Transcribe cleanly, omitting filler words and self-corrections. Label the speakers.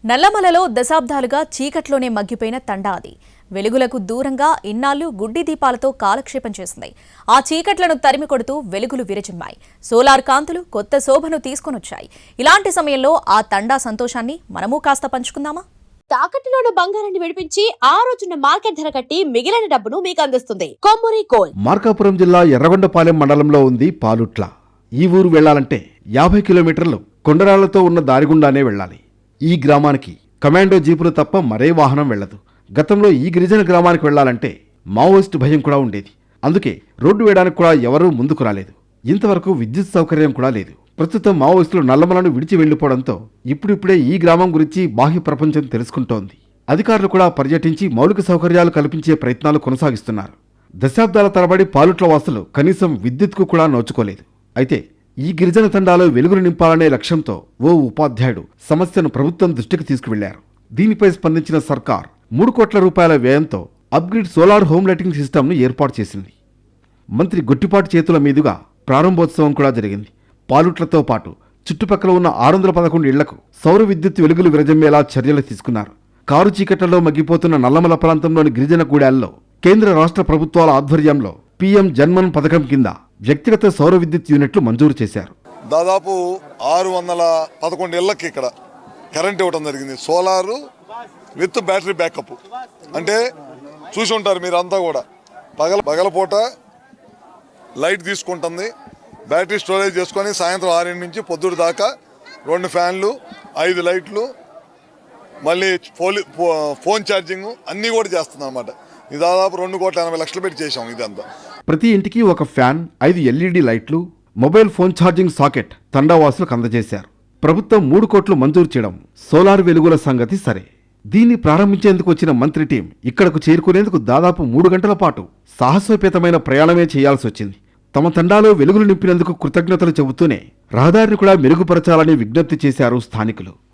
Speaker 1: నల్లమలలో దశాబ్దాలుగా చీకట్లోనే మగ్గిపోయిన తండా అది. వెలుగులకు దూరంగా ఇన్నాళ్లు గుడ్డి దీపాలతో కాలక్షేపం చేసింది. ఆ చీకట్లను తరిమి కొడుతూ వెలుగులు విరజిమ్మాయి. సోలార్ కాంతులు కొత్త శోభను తీసుకొనొచ్చాయి. ఇలాంటి సమయంలో ఆ తండా సంతోషాన్ని మనమూ కాస్త పంచుకుందామా?
Speaker 2: తాకట్టులోని బంగారాన్ని విడిపించి ఆ రోజున మార్కెట్ ధర కట్టి మిగిలిన డబ్బును మీకు అందిస్తుంది కొమ్మూరి గోల్డ్.
Speaker 3: మార్కాపురం జిల్లా ఎర్రగొండపాలెం మండలంలో ఉంది పాలుట్ల. ఈ ఊరు వెళ్లాలంటే 50 కిలోమీటర్లు కొండరాళ్లతో ఉన్న దారిగుండానే వెళ్లాలి. ఈ గ్రామానికి కమాండో జీపులు తప్ప మరే వాహనం వెళ్లదు. గతంలో ఈ గిరిజన గ్రామానికి వెళ్లాలంటే మావోయిస్టు భయం కూడా ఉండేది. అందుకే రోడ్డు వేయడానికి కూడా ఎవరూ ముందుకు రాలేదు. ఇంతవరకు విద్యుత్ సౌకర్యం కూడా లేదు. ప్రస్తుతం మావోయిస్టులు నల్లమలను విడిచి వెళ్లిపోవడంతో ఇప్పుడిప్పుడే ఈ గ్రామం గురించి బాహ్య ప్రపంచం తెలుసుకుంటోంది. అధికారులు కూడా పర్యటించి మౌలిక సౌకర్యాలు కల్పించే ప్రయత్నాలు కొనసాగిస్తున్నారు. దశాబ్దాల తరబడి పాలుట్ల వాసులు కనీసం విద్యుత్కు కూడా నోచుకోలేదు. అయితే ఈ గిరిజన తండాలో వెలుగులు నింపాలనే లక్ష్యంతో ఓ ఉపాధ్యాయుడు సమస్యను ప్రభుత్వం దృష్టికి తీసుకువెళ్లారు. దీనిపై స్పందించిన సర్కార్ 3 కోట్ల రూపాయల వ్యయంతో అప్గ్రేడ్ సోలార్ హోమ్ లైటింగ్ సిస్టమ్ను ఏర్పాటు చేసింది. మంత్రి గొట్టిపాటి చేతుల మీదుగా ప్రారంభోత్సవం కూడా జరిగింది. పాలుట్లతో పాటు చుట్టుపక్కల ఉన్న 611 ఇళ్లకు సౌర విద్యుత్ వెలుగులు విరజమ్మేలా చర్యలు తీసుకున్నారు. కారు చీకట్లలో మగ్గిపోతున్న నల్లమల ప్రాంతంలోని గిరిజన గూడాల్లో కేంద్ర రాష్ట్ర ప్రభుత్వాల ఆధ్వర్యంలో పీఎం జన్మన్ పథకం కింద వ్యక్తిగత సౌర విద్యుత్ యూనిట్లు మంజూరు చేశారు.
Speaker 4: దాదాపు 611 ఇళ్లకి ఇక్కడ కరెంట్ ఇవ్వడం జరిగింది. Solar with battery backup. అంటే చూసి ఉంటారు మీరంతా కూడా, పగలపూట లైట్ తీసుకుంటుంది, బ్యాటరీ స్టోరేజ్ చేసుకొని సాయంత్రం 6 నుంచి పొద్దుడు దాకా 2 ఫ్యాన్లు, 5 లైట్లు, మళ్ళీ ఫోన్ ఛార్జింగ్ అన్నీ కూడా చేస్తుంది అన్నమాట. ఇది దాదాపు 2,80,00,000 పెట్టి చేసాం ఇదంతా.
Speaker 3: ప్రతి ఇంటికి ఒక ఫ్యాన్, 5 LED లైట్లు, మొబైల్ ఫోన్ ఛార్జింగ్ సాకెట్ తండావాసులకు అందజేశారు. ప్రభుత్వం 3 కోట్లు మంజూరు చేయడం సోలార్ వెలుగుల సంగతి సరే. దీన్ని ప్రారంభించేందుకు వచ్చిన మంత్రి టీం ఇక్కడకు చేరుకునేందుకు దాదాపు 3 గంటల పాటు సాహసోపేతమైన ప్రయాణమే చేయాల్సి వచ్చింది. తమ తండాలో వెలుగులు నింపినందుకు కృతజ్ఞతలు చెబుతూనే రహదారిని కూడా మెరుగుపరచాలని విజ్ఞప్తి చేశారు స్థానికులు.